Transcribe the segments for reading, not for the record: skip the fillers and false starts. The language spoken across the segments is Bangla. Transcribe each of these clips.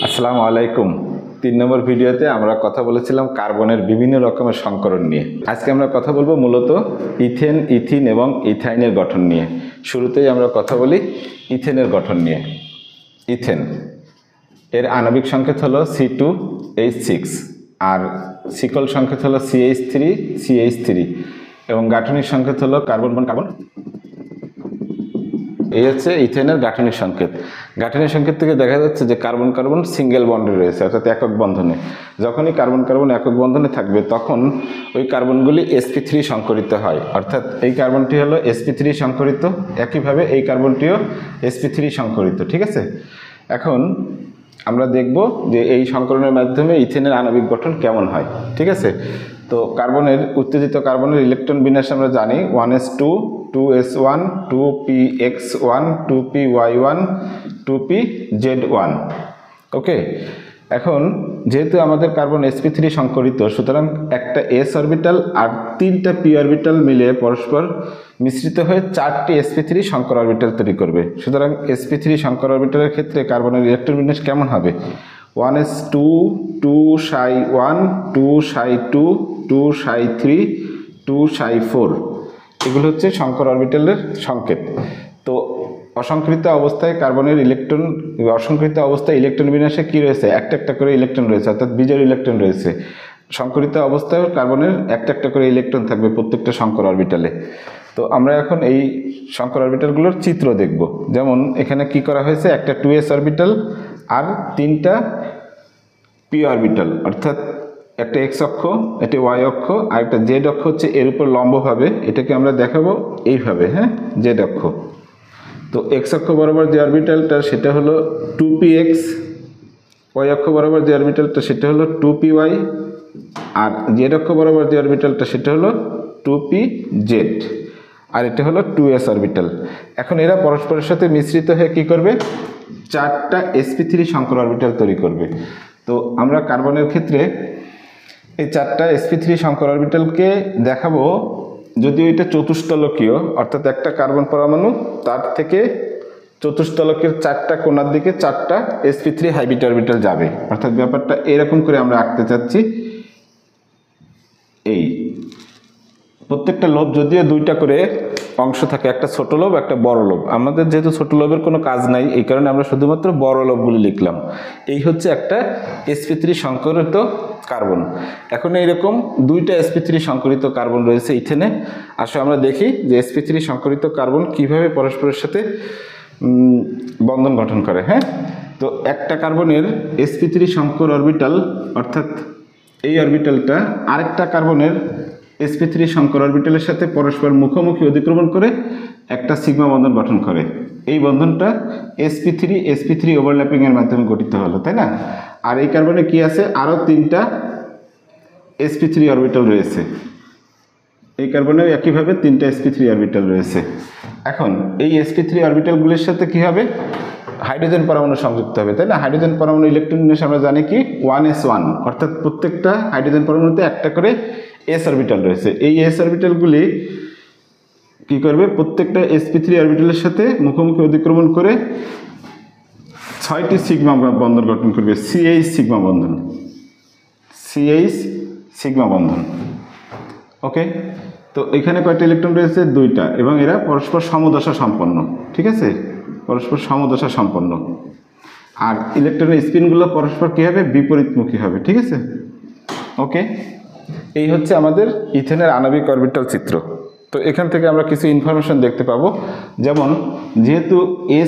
আসসালামু আলাইকুম। 3 নম্বর ভিডিওতে আমরা কথা বলেছিলাম কার্বনের বিভিন্ন রকমের সংকরণ নিয়ে। আজকে আমরা কথা বলবো মূলত ইথেন, ইথিন এবং ইথাইনের গঠন নিয়ে। শুরুতেই আমরা কথা বলি ইথেনের গঠন নিয়ে। ইথেন এর আণবিক সংকেত হলো C2H6 আর শিকল সংকেত হলো CH3CH3 এবং গাঠনিক সংকেত হলো কার্বন বন্ড কার্বন। এই হচ্ছে ইথেনের গাঠনিক সংকেত। গাঠনিক সংকেত থেকে দেখা যাচ্ছে যে কার্বন কার্বন সিঙ্গেল বন্ডে রয়েছে, অর্থাৎ একক বন্ধনে। যখনই কার্বন কার্বন একক বন্ধনে থাকবে তখন ওই কার্বনগুলি sp3 সংকরিত হয়, অর্থাৎ এই কার্বনটি হলো sp3 সংকরিত, একইভাবে এই কার্বনটিও sp3 সংকরিত। ঠিক আছে, এখন আমরা দেখব যে এই সংকরণের মাধ্যমে ইথেনের আণবিক গঠন কেমন হয়। ঠিক আছে, তো কার্বনের উত্তেজিত কার্বনের ইলেকট্রন বিন্যাস আমরা জানি 1s2 2s1 2px1 2py1 2pz1। ওকে, এখন যেহেতু আমাদের কার্বন sp3 সংকরিত, সুতরাং একটা s অরবিটাল আর 3টা p অরবিটাল মিলে পরস্পর মিশ্রিত হয়ে 4টি sp3 সংকর অরবিটাল তৈরি করবে। সুতরাং sp3 সংকর অরবিটালের ক্ষেত্রে কার্বনের ইলেকট্রন বিন্যাস কেমন হবে? 1s2 2ψ1 2ψ2 2ψ3 2ψ4, এগুলো হচ্ছে সংকর অরবিটালের সংকেত। তো অসংকৃত অবস্থায় কার্বনের ইলেকট্রন, অসংকৃত অবস্থায় ইলেকট্রন বিন্যাসে কি রয়েছে? একটা একটা করে ইলেকট্রন রয়েছে, অর্থাৎ বিজোড় ইলেকট্রন রয়েছে। সংকরিত অবস্থায় কার্বনের একটা একটা করে ইলেকট্রন থাকবে প্রত্যেকটা সংকর অরবিটালে। তো আমরা এখন এই সংকর অরবিটালগুলোর চিত্র দেখব। যেমন এখানে কি করা হয়েছে, একটা 2s অরবিটাল আর 3টা p অরবিটাল, অর্থাৎ একটা x অক্ষ, একটা y অক্ষ আর একটা z অক্ষ হচ্ছে এর উপর লম্বভাবে। এটাকে আমরা দেখাবো এইভাবে, হ্যাঁ, z অক্ষ। তো x অক্ষ বরাবর যে অরবিটালটা সেটা হলো 2px, y অক্ষ বরাবর যে অরবিটালটা সেটা হলো 2py আর z অক্ষ বরাবর যে অরবিটালটা সেটা হলো 2pz আর এটা হলো 2s অরবিটাল। এখন এরা পরস্পরের সাথে মিশ্রিত হয়ে কি করবে? 4টা sp3 সংকর অরবিটাল তৈরি করবে। তো আমরা কার্বনের ক্ষেত্রে এই 4টা sp3 সংকর অরবিটালকে দেখাবো, যদিও এটা চতুস্তলকীয়, অর্থাৎ একটা কার্বন পরমাণু তার থেকে চতুস্তলকের 4টা কোণার দিকে 4টা sp3 হাইব্রিড অরবিটাল যাবে, অর্থাৎ ব্যাপারটা এরকম করে আমরা আঁকতে চাচ্ছি। এই প্রত্যেকটা লোভ যদিও 2টা করে অংশ থাকে, একটা ছোট লোভ একটা বড় লোভ। আমাদের যেহেতু ছোট লোভের কোনো কাজ নাই, এই কারণে আমরা শুধুমাত্র বড় লোভগুলি লিখলাম। এই হচ্ছে একটা sp3 সংকরিত কার্বন। এখন এইরকম 2টা sp3 সংকরিত কার্বন রয়েছে ইথেনে। আসলে আমরা দেখি যে sp3 সংকরিত কার্বন কিভাবে পরস্পরের সাথে বন্ধন গঠন করে। হ্যাঁ, তো একটা কার্বনের sp3 সংকর অরবিটাল, অর্থাৎ এই অরবিটালটা আরেকটা কার্বনের sp3 সংকর অরবিটালের সাথে পরস্পর মুখোমুখি অতিক্রমণ করে একটা সিগমা বন্ধন গঠন করে। এই বন্ধনটা sp3 ওভারল্যাপিং এর মাধ্যমে গঠিত হলো, তাই না? আর এই কার্বনে কি আছে? আরো 3টা sp3 অরবিটাল রয়েছে। এই কার্বনে একইভাবে 3টা sp3 অরবিটাল রয়েছে। এখন এই sp3 অরবিটালগুলির সাথে কি হবে? হাইড্রোজেন পরমাণু সংযুক্ত হবে, তাই না? হাইড্রোজেন পরমাণু ইলেকট্রন বিন্যাস আমরা জানি কি 1s1, অর্থাৎ প্রত্যেকটা হাইড্রোজেন পরমাণুতে একটা করে s অরবিটাল রয়েছে। এই s অরবিটালগুলি কি করবে? প্রত্যেকটা sp3 অরবিটালের সাথে মুখোমুখি অতিক্রমণ করে 6টি সিগমা বন্ধন গঠন করবে, CH সিগমা বন্ধন, CH সিগমা বন্ধন। ওকে, তো এখানে কয়টা ইলেকট্রন রয়েছে? 2টা, এবং এরা পরস্পর সমদশা সম্পন্ন। ঠিক আছে, পরস্পর সমদশা সম্পন্ন। আর ইলেকট্রনের স্পিনগুলো পরস্পর কী হবে? বিপরীতমুখী হবে। ঠিক আছে, ওকে, এই হচ্ছে আমাদের ইথেনের আণবিক অরবিটাল চিত্র। তো এখান থেকে আমরা কিছু ইনফরমেশন দেখতে পাবো, যেমন যেহেতু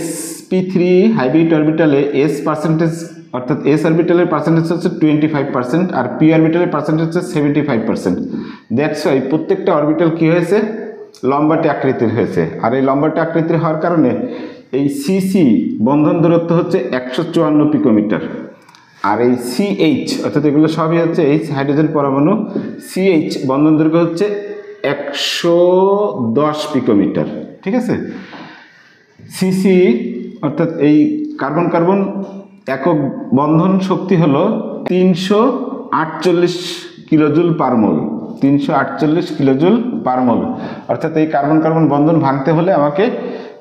sp3 হাইব্রিড অরবিটালে s পার্সেন্টেজ, অর্থাৎ s অরবিটালের পার্সেন্টেজ হচ্ছে 25% আর p অরবিটালের পার্সেন্টেজ হচ্ছে 75%। দ্যাটস ওয়াই প্রত্যেকটা অরবিটাল কি হয়েছে? লম্বাটে আকৃতির হয়েছে। আর এই লম্বাটে আকৃতির হওয়ার কারণে এই cc বন্ধন দূরত্ব হচ্ছে 154 পিকোমিটার। আর এই CH, অর্থাৎ এগুলো সবই হচ্ছে H হাইড্রোজেন পরমাণু, CH বন্ধন দৈর্ঘ্য হচ্ছে 110 পিকোমিটার। ঠিক আছে, CC অর্থাৎ এই কার্বন কার্বন একক বন্ধন শক্তি হলো 348 কিলোজুল পার মোল, 348 কিলোজুল পার মোল। অর্থাৎ এই কার্বন কার্বন বন্ধন ভাঙতে হলে আমাকে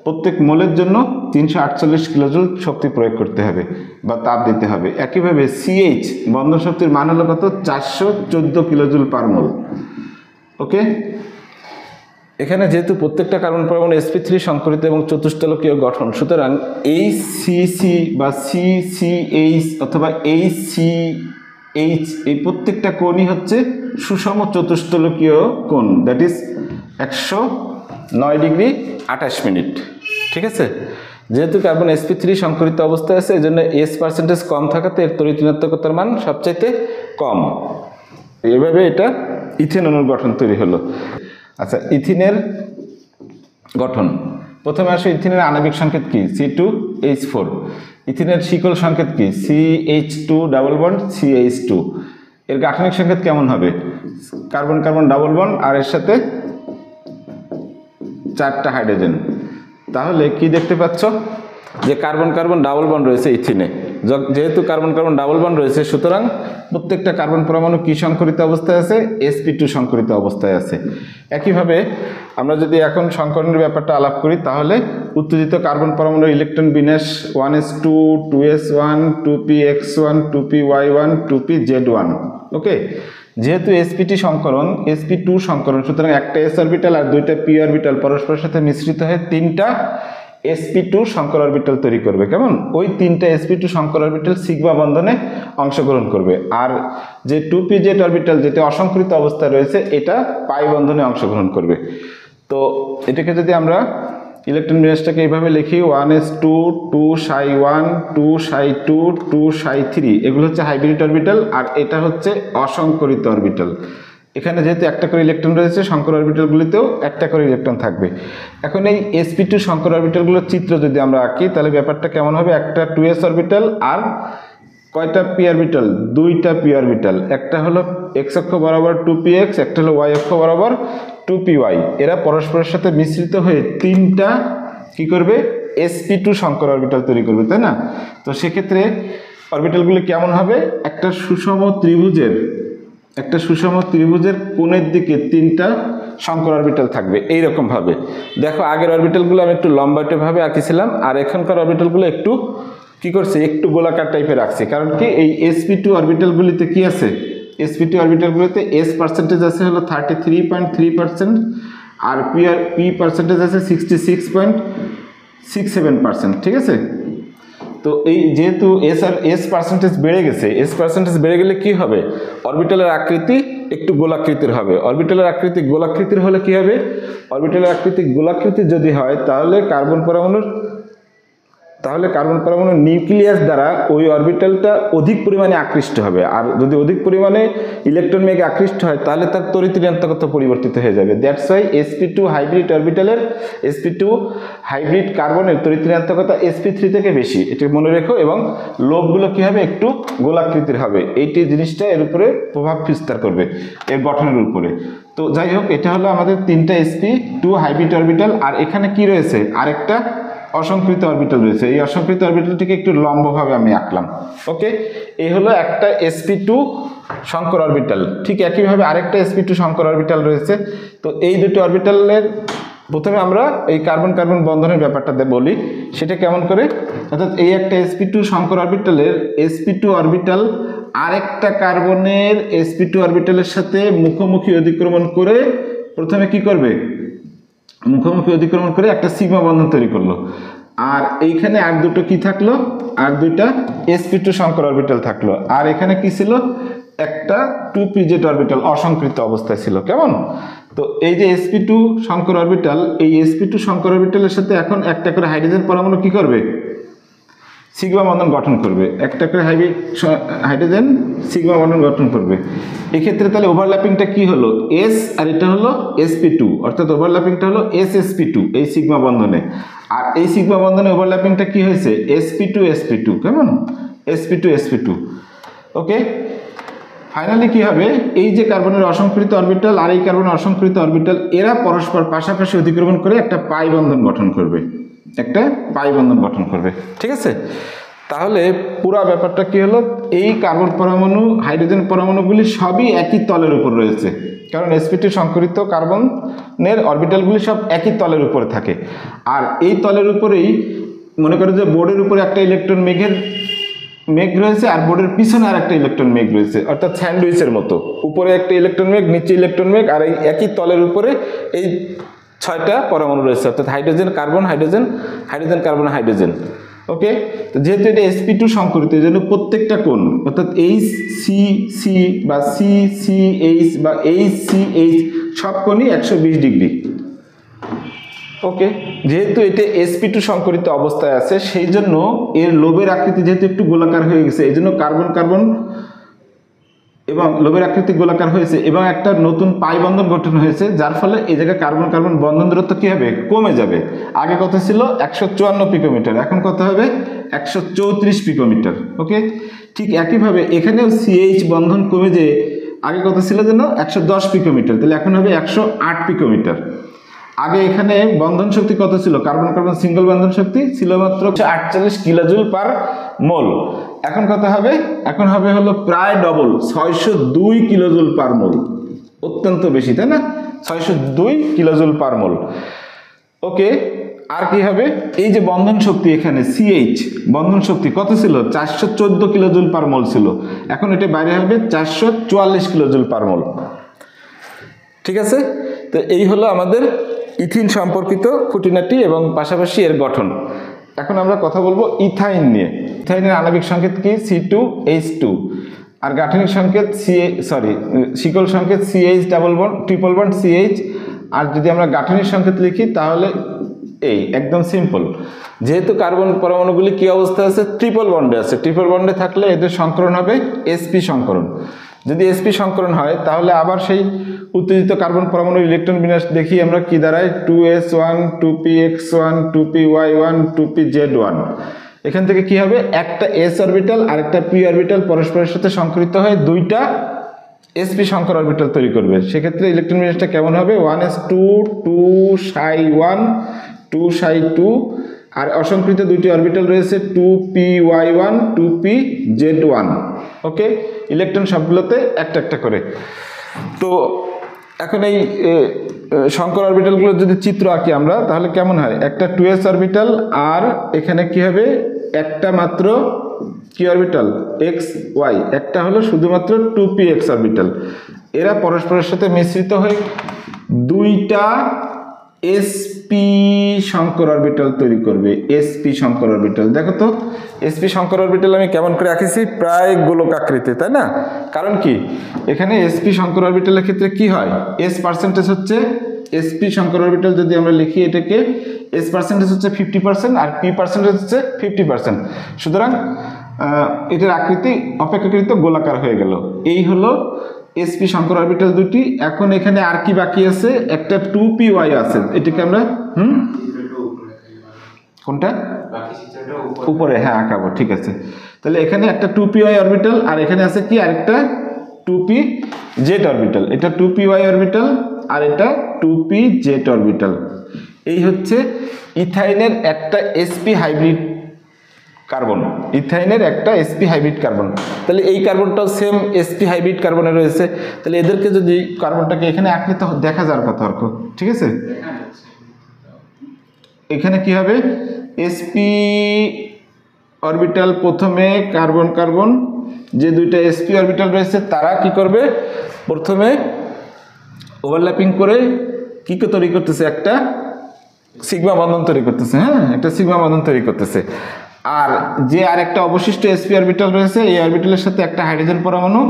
প্রত্যেক মোলের জন্য 348 কিলোজুল শক্তি প্রয়োগ করতে হবে বা তাপ দিতে হবে। একইভাবে সিএইচ বন্ধন শক্তির মান হলো কত, 414 কিলোজুল পার মোল। ওকে, এখানে যেহেতু প্রত্যেকটা কার্বন পরমাণু sp3 সংকরিত এবং চতুষ্ফলকীয় গঠন, সুতরাং এই সিসি বা সিসিএইচ অথবা এই সিএইচ এই প্রত্যেকটা কোণই হচ্ছে সুষম চতুষ্ফলকীয় কোণ, দ্যাট ইজ 109 ডিগ্রি 28 মিনিট। ঠিক আছে, যেহেতু কার্বন sp3 সংকরিত অবস্থায় আছে এই জন্য s% কম থাকাতে এর তড়িৎ ঋণাত্মকতার মান সবচাইতে কম। এভাবে এটা ইথেন অণুর গঠন তৈরি হলো। আচ্ছা, ইথিনের গঠন, প্রথমে আসে ইথিনের আণবিক সংকেত কি, C2H4। ইথিনের শিকল সংকেত কি, CH2 ডাবল বন্ড CH2। এর গাঠনিক সংকেত কেমন হবে, কার্বন কার্বন ডাবল বন্ড আর এর সাথে 4টা হাইড্রোজেন। তাহলে কি দেখতে পাচ্ছ যে কার্বন কার্বন ডাবল বন্ড রয়েছে ইথিনে। যেহেতু কার্বন কার্বন ডাবল বন্ড রয়েছে সুতরাং প্রত্যেকটা কার্বন পরমাণু কি সংকরিত অবস্থায় আছে, sp2 সংকরিত অবস্থায় আছে। একইভাবে আমরা যদি এখন সংকরণের ব্যাপারটা আলাপ করি তাহলে উত্তেজিত কার্বন পরমাণুর ইলেকট্রন বিন্যাস 1s2 2s1 2px1 2py1 2pz1। ওকে, যেহেতু sp2 সংকরণ সুতরাং একটা s অরবিটাল আর দুইটা p অরবিটাল পরস্পরের সাথে মিশ্রিত হয়ে 3টা sp2 সংকর অরবিটাল তৈরি করবে। কেমন, ওই 3টা sp2 সংকর অরবিটাল সিগমা বন্ধনে অংশগ্রহণ করবে, আর যে 2pz অরবিটাল যেটা অসংকৃত অবস্থায় রয়েছে এটা পাই বন্ধনে অংশগ্রহণ করবে। তো এটাকে যদি আমরা ইলেকট্রন বিন্যাসটাকে এইভাবে লিখি 1s2 2ψ1 2ψ2 2ψ3, এগুলো হচ্ছে হাইব্রিড অরবিটাল আর এটা হচ্ছে অসংকরিত অরবিটাল। এখানে যেহেতু একটা করে ইলেকট্রন রয়েছে সংকর অরবিটালগুলিতেও একটা করে ইলেকট্রন থাকবে। এখন এই sp2 সংকর অরবিটালগুলোর চিত্র যদি আমরা আঁকি তাহলে ব্যাপারটা কেমন হবে, একটা 2s অরবিটাল আর কয়টা p অরবিটাল, 2টা p অরবিটাল, একটা হলো x অক্ষ বরাবর 2px, একটা হলো y অক্ষ বরাবর 2py। এরা পরস্পরের সাথে মিশ্রিত হয়ে 3টা কি করবে, sp2 সংকর অরবিটাল তৈরি করবে, তাই না? তো সেক্ষেত্রে অরবিটালগুলি কেমন হবে, একটা সুষম ত্রিভুজের কোণের দিকে 3টা সংকর অরবিটাল থাকবে এইরকম ভাবে। দেখো আগের অরবিটালগুলো আমি একটু লম্বাটে ভাবে আঁকিছিলাম আর এখানকার অরবিটালগুলো একটু কি করছে, একটু গোলাকার টাইপের রাখছে। কারণ কি, এই sp2 অরবিটালগুলিতে কি আছে, sp2 অরবিটালগুলিতে s% আছে হলো 33.3% আর p% আছে 66.67%। ঠিক আছে, তো এই যেহেতু s% বেড়ে গেছে, s% বেড়ে গেলে কি হবে, অরবিটালের আকৃতি একটু গোলাকৃতির হবে। অরবিটালের আকৃতি গোলাকৃতির হলে কি হবে, অরবিটালের আকৃতি গোলাকৃতির যদি হয় তাহলে কার্বন পরমাণুর নিউক্লিয়াস দ্বারা ওই অরবিটালটা অধিক পরিমাণে আকৃষ্ট হবে, আর যদি অধিক পরিমাণে ইলেকট্রন মেঘে আকৃষ্ট হয় তাহলে তার তড়িৎ ঋণাত্মকতা পরিবর্তিত হয়ে যাবে। দ্যাটস ওয়াই sp2 হাইব্রিড অরবিটালের sp2 হাইব্রিড কার্বনের তড়িৎ ঋণাত্মকতা sp3 থেকে বেশি, এটা মনে রেখো। এবং লোবগুলো কি হবে, একটু গোলাকৃতির হবে। এইটি জিনিসটা এর উপরে প্রভাব বিস্তার করবে এর গঠনের উপরে। তো যাই হোক, এটা হলো আমাদের 3টা sp2 হাইব্রিড অরবিটাল। আর এখানে কি রয়েছে, আরেকটা অসংকৃত অরবিটাল রয়েছে। এই অসংকৃত অরবিটালটিকে একটু লম্বভাবে আমি আঁকলাম। ওকে, এই হলো একটা sp2 সংকর অরবিটাল। ঠিক একইভাবে আরেকটা sp2 সংকর অরবিটাল রয়েছে। তো এই দুটো অরবিটালের প্রথমে আমরা এই কার্বন কার্বন বন্ধনের ব্যাপারটা বলি, সেটা কেমন করে, অর্থাৎ এই একটা sp2 সংকর অরবিটালের sp2 অরবিটাল আরেকটা কার্বনের sp2 অরবিটালের সাথে মুখোমুখি অতিক্রমণ করে প্রথমে কি করবে, মুখোমুখি অতিক্রমণ করে একটা সিগমা বন্ধন তৈরি করলো। আর এইখানে আর দুটো কি থাকলো, আর দুইটা sp2 সংকর অরবিটাল থাকলো। আর এখানে কি ছিল, একটা 2pz অরবিটাল অসংকৃত অবস্থায় ছিল। কেমন, তো এই যে sp2 সংকর অরবিটাল, এই sp2 সংকর অরবিটালের সাথে এখন একটা করে হাইড্রোজেন পরমাণু কি করবে, সিগমা বন্ধন গঠন করবে। একটা করে হাইড্রোজেন সিগমা বন্ধন গঠন করবে। এক্ষেত্রে তাহলে ওভারল্যাপিংটা কি হলো, s আর এটা হলো sp2, অর্থাৎ ওভারল্যাপিংটা হলো ssp2 এই সিগমা বন্ধনে। আর এই সিগমা বন্ধনে ওভারল্যাপিংটা কি হয়েছে, sp2 কেমন, sp2 ওকে। ফাইনালি কি হবে, এই যে কার্বনের অসংকৃত অরবিটাল আর এই কার্বনের অসংকৃত অরবিটাল এরা পরস্পর পাশাপাশি অতিক্রমণ করে একটা পাই বন্ধন গঠন করবে, ঠিক আছে। তাহলে পুরা ব্যাপারটা কি হলো, এই কার্বন পরমাণু হাইড্রোজেন পরমাণুগুলি সবই একই তলের উপর রয়েছে, কারণ sp2 সংকরিত কার্বনের অরবিটালগুলি সব একই তলের উপরে থাকে। আর এই তলের উপরেই মনে করো যে বোর্ডের উপরে একটা ইলেকট্রন মেঘ রয়েছে আর বোর্ডের পিছনে আর একটা ইলেকট্রন মেঘ রয়েছে, অর্থাৎ স্যান্ডউইচের মতো, উপরে একটা ইলেকট্রন মেঘ, নিচে ইলেকট্রন মেঘ, আর এই একই তলের উপরে এই 6টা পরমাণু রয়েছে, অর্থাৎ hydrogen carbon hydrogen, hydrogen carbon hydrogen. Okay, তো যেহেতু এটা sp2 সংকরিত, এই জন্য প্রত্যেকটা কোণ অর্থাৎ HCC বা CCH বা HCH সব কোণই 120 ডিগ্রি। ওকে, যেহেতু এটা sp2 সংকরিত অবস্থায় আছে সেই জন্য এর লোবের আকৃতি যেহেতু একটু গোলাকার হয়ে গেছে, এই জন্য কার্বন কার্বন এবং লোবের আকৃতি গোলাকার হয়েছে এবং একটা নতুন পাই বন্ধন গঠন হয়েছে, যার ফলে এই জায়গায় কার্বন কার্বন বন্ধন দূরত্ব কি হবে, কমে যাবে। আগে কত ছিল 154 পিকোমিটার, এখন কত হবে 134 পিকোমিটার। ওকে, ঠিক একইভাবে এখানেও CH বন্ধন কমে যে আগে কত ছিল যেন 110 পিকোমিটার, তাহলে এখন হবে 108 পিকোমিটার। আগে এখানে বন্ধন শক্তি কত ছিল, কার্বন কার্বন সিঙ্গেল বন্ধন শক্তি ছিল মাত্র 48 কিলোজুল পার মোল, এখন কত হবে, এখন হবে হলো প্রায় ডবল 602 কিলোজুল পার মোল, অত্যন্ত বেশি তাই না, 602 কিলোজুল পার মোল। ওকে, আর কি হবে, এই যে বন্ধন শক্তি এখানে CH বন্ধন শক্তি কত ছিল 414 কিলোজুল পার মোল ছিল, এখন এটা বাইরে হবে 444 কিলোজুল পার মোল। ঠিক আছে, তো এই হলো আমাদের ইথিন সম্পর্কিত খুঁটিনাটি এবং পাশাপাশি এর গঠন। এখন আমরা কথা বলবো ইথাইন নিয়ে। ইথাইনের আণবিক সংকেত কি C2H2 আর গাঠনিক সংকেত শিকল সংকেত CH double bond triple bond CH। আর যদি আমরা গাঠনিক সংকেত লিখি তাহলে এই একদম সিম্পল, যেহেতু কার্বন পরমাণুগুলি কি অবস্থায় আছে, ট্রিপল বন্ডে আছে, ট্রিপল বন্ডে থাকলে এদের সংকরণ হবে sp সংকরণ। যদি sp সংকরণ হয় তাহলে আবার সেই উত্তেজিত কার্বন পরমাণুর ইলেকট্রন বিন্যাস দেখি আমরা কি দাঁড়ায়, 2s1 2px1 2py1 2pz1। এখান থেকে কি হবে, একটা s অরবিটাল আর একটা p অরবিটাল পরস্পরের সাথে সংকরিত হয়ে দুইটা sp সংকর অরবিটাল তৈরি করবে। সেক্ষেত্রে ইলেকট্রন বিন্যাসটা কেমন হবে, 1s2 2ψ1 2ψ2, আর অসংকৃত দুইটি অরবিটাল রয়েছে 2py1 2pz1। ওকে, ইলেকট্রন সবগুলোতে একটা একটা করে। তো এখন এই সংকর অরবিটালগুলোর যদি চিত্র আঁকি আমরা তাহলে কেমন হয়, একটা 2s অরবিটাল আর এখানে কি হবে একটা মাত্র কি অরবিটাল xy, একটা হলো শুধুমাত্র 2px অরবিটাল। এরা পরস্পরের সাথে মিশ্রিত হয়ে দুইটা sp সংকর অরবিটাল তৈরি করবে, sp সংকর অরবিটাল। দেখো তো sp সংকর অরবিটাল আমি কেমন করে আঁকিছি, প্রায় গোলক আকৃতি তাই না, কারণ কি এখানে sp সংকর অরবিটালের ক্ষেত্রে কি হয়, s পার্সেন্টেজ হচ্ছে sp সংকর অরবিটাল যদি আমরা লিখি এটাকে s পার্সেন্টেজ হচ্ছে 50% আর p পার্সেন্টেজ হচ্ছে 50%, সুতরাং এটার আকৃতি অপেক্ষাকৃত গোলাকার হয়ে গেল। এই হলো sp সংকর অরবিটাল দুটি। এখন এখানে আর কি বাকি আছে, একটা 2py আছে, এটাকে আমরা কোনটা উপরে হ্যাঁ আঁকাবো, ঠিক আছে। তাহলে এখানে একটা 2py অরবিটাল আর এখানে আছে কি আরেকটা 2pz অরবিটাল, এটা 2py অরবিটাল আর এটা 2pz অরবিটাল। এই হচ্ছে ইথাইনের একটা sp হাইব্রিড কার্বন, ইথাইনের একটা sp হাইব্রিড কার্বন। তাহলে এই কার্বনটাও সেম sp হাইব্রিড কার্বনে রয়েছে, তাহলে এদেরকে যদি কার্বনটাকে এখানে আঁকলে তো দেখা যাওয়ার কথা আর ঠিক আছে। এখানে কি হবে, sp অরবিটাল প্রথমে কার্বন কার্বন যে দুইটা sp অরবিটাল রয়েছে তারা কি করবে, প্রথমে ওভারল্যাপিং করে কি তৈরি করতেছে, একটা সিগমা বন্ধন তৈরি করতেছে, হ্যাঁ একটা সিগমা বন্ধন তৈরি করতেছে। আর যে আরেকটা অবশিষ্ট sp অরবিটাল রয়েছে এই অরবিটালের সাথে একটা হাইড্রোজেন পরমাণু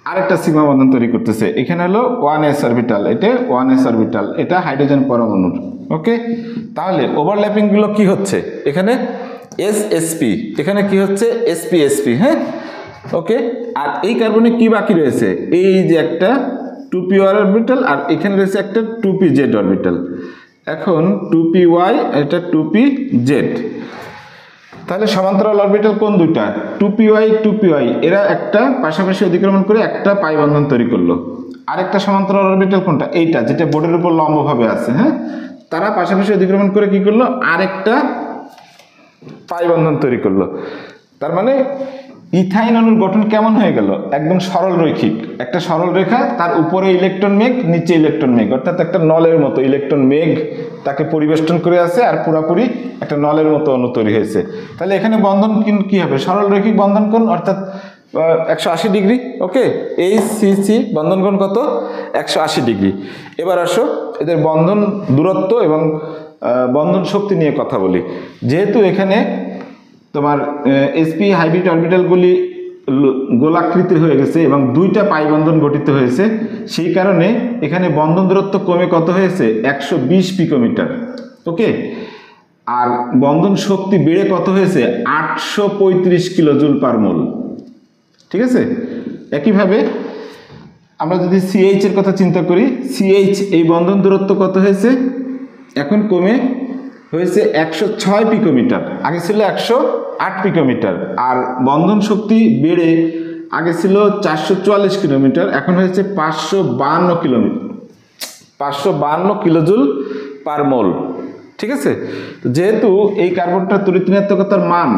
আরেকটা সিগমা বন্ধন তৈরি করতেছে, এখানে হলো 1s অরবিটাল, এটা 1s অরবিটাল, এটা হাইড্রোজেন পরমাণুর। ওকে, তাহলে ওভারল্যাপিং গুলো কি হচ্ছে, এখানে sp এখানে কি হচ্ছে sp হ্যাঁ। ওকে, আর এই কার্বনে কি বাকি রয়েছে, এই যে একটা 2p অরবিটাল আর এখানে রয়েছে একটা 2pz অরবিটাল। এখন 2py এটা 2pz, তাহলে সমান্তরাল অরবিটাল কোন দুইটা, 2py এরা একটা পাশাপাশি অতিক্রমণ করে একটা পাই বন্ধন তৈরি করলো। আরেকটা সমান্তরাল অরবিটাল কোনটা, এইটা যেটা বোর্ডের উপর লম্বভাবে আছে, হ্যাঁ তারা পাশাপাশি অতিক্রমণ করে কি করলো, আরেকটা পাই বন্ধন তৈরি করলো। তার মানে ইথাইন অণুর গঠন কেমন হয়ে গেল? একদম সরল রৈখিক, একটা সরল রেখা, তার উপরে ইলেকট্রন মেঘ, নিচে ইলেকট্রন মেঘ, অর্থাৎ একটা নলের মতো ইলেকট্রন মেঘ তাকে পরিবেষ্টন করে আছে, আর পুরাপুরি একটা নলের মতো অণু তৈরি হয়েছে। তাহলে এখানে বন্ধন কি হবে? সরল রৈখিক বন্ধন কোণ, অর্থাৎ 180 ডিগ্রি। ওকে, HCC বন্ধন কোণ কত? 180 ডিগ্রি। এবার আসো এদের বন্ধন দূরত্ব এবং বন্ধন শক্তি নিয়ে কথা বলি। যেহেতু এখানে তোমার sp হাইব্রিড অরবিটালগুলি গোলাকৃতির হয়ে গেছে এবং দুইটা পাই বন্ধন গঠিত হয়েছে, সেই কারণে এখানে বন্ধন দূরত্ব কমে কত হয়েছে? 120 পিকোমিটার। ওকে, আর বন্ধন শক্তি বেড়ে কত হয়েছে? 835 কিলোজুল পার মোল। ঠিক আছে, একইভাবে আমরা যদি CH এর কথা চিন্তা করি, CH এই বন্ধন দূরত্ব কত হয়েছে? এখন কমে হয়েছে 106 পিকোমিটার, আগে ছিল 108 পিকোমিটার। আর বন্ধন শক্তি বেড়ে আগে ছিল 444 কিলোমিটার, এখন হয়েছে 552 কিলোজুল পার মোল। ঠিক আছে, যেহেতু এই কার্বনটার তড়িৎ ঋণাত্মকতার মান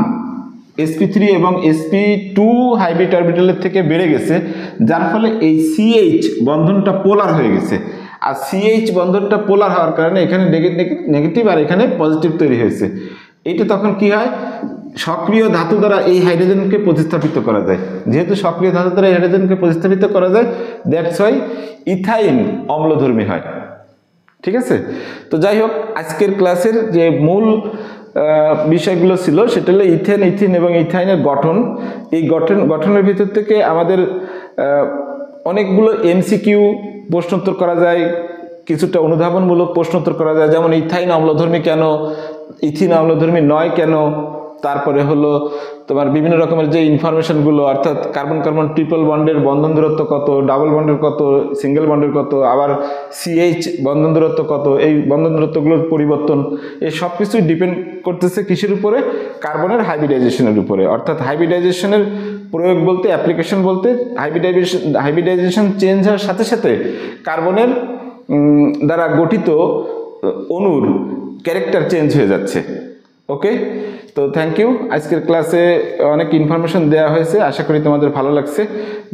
sp3 এবং sp2 হাইব্রিড অরবিটালের থেকে বেড়ে গেছে, যার ফলে এই CH বন্ধনটা পোলার হয়ে গেছে। আর CH বন্ধনটা পোলার হওয়ার কারণে এখানে নেগেটিভ আর এখানে পজিটিভ তৈরি হয়েছে। এইটা তখন কি হয়? সক্রিয় ধাতু দ্বারা এই হাইড্রোজেনকে প্রতিস্থাপিত করা যায়। যেহেতু সক্রিয় ধাতু দ্বারা এই হাইড্রোজেনকে প্রতিস্থাপিত করা যায়, দ্যাটস ওয়াই ইথাইন অম্লধর্মী হয়। ঠিক আছে, তো যাই হোক, আজকের ক্লাসের যে মূল বিষয়গুলো ছিল সেটা হলো ইথেন, ইথিন এবং ইথাইনের গঠন। এই গঠনের ভিতর থেকে আমাদের অনেকগুলো MCQ প্রশ্নোত্তর করা যায়, কিছুটা অনুধাবনমূলক প্রশ্নোত্তর করা যায়, যেমন ইথাইন অম্লধর্মী কেন, ইথিন অম্লধর্মী নয় কেন, তারপরে হলো তোমার বিভিন্ন রকমের যে ইনফরমেশনগুলো, অর্থাৎ কার্বন কার্বন ট্রিপল বন্ডের বন্ধন দূরত্ব কত, ডাবল বন্ডের কত, সিঙ্গেল বন্ডের কত, আবার CH বন্ধন দূরত্ব কত, এই বন্ধন দূরত্বগুলোর পরিবর্তন, এই সব কিছুই ডিপেন্ড করতেছে কিসের উপরে? কার্বনের হাইব্রিডাইজেশনের উপরে। অর্থাৎ হাইব্রিডাইজেশনের প্রয়োগ বলতে, অ্যাপ্লিকেশন বলতে, হাইব্রিডাইজেশন চেঞ্জ হওয়ার সাথে সাথে কার্বনের দ্বারা গঠিত অণুর ক্যারেক্টার চেঞ্জ হয়ে যাচ্ছে। ওকে, তো থ্যাংক ইউ। আজকের ক্লাসে অনেক ইনফরমেশন দেওয়া হয়েছে, আশা করি তোমাদের ভালো লাগছে।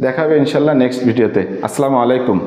দেখা হবে ইনশাল্লাহ নেক্সট ভিডিওতে। আসসালামু আলাইকুম।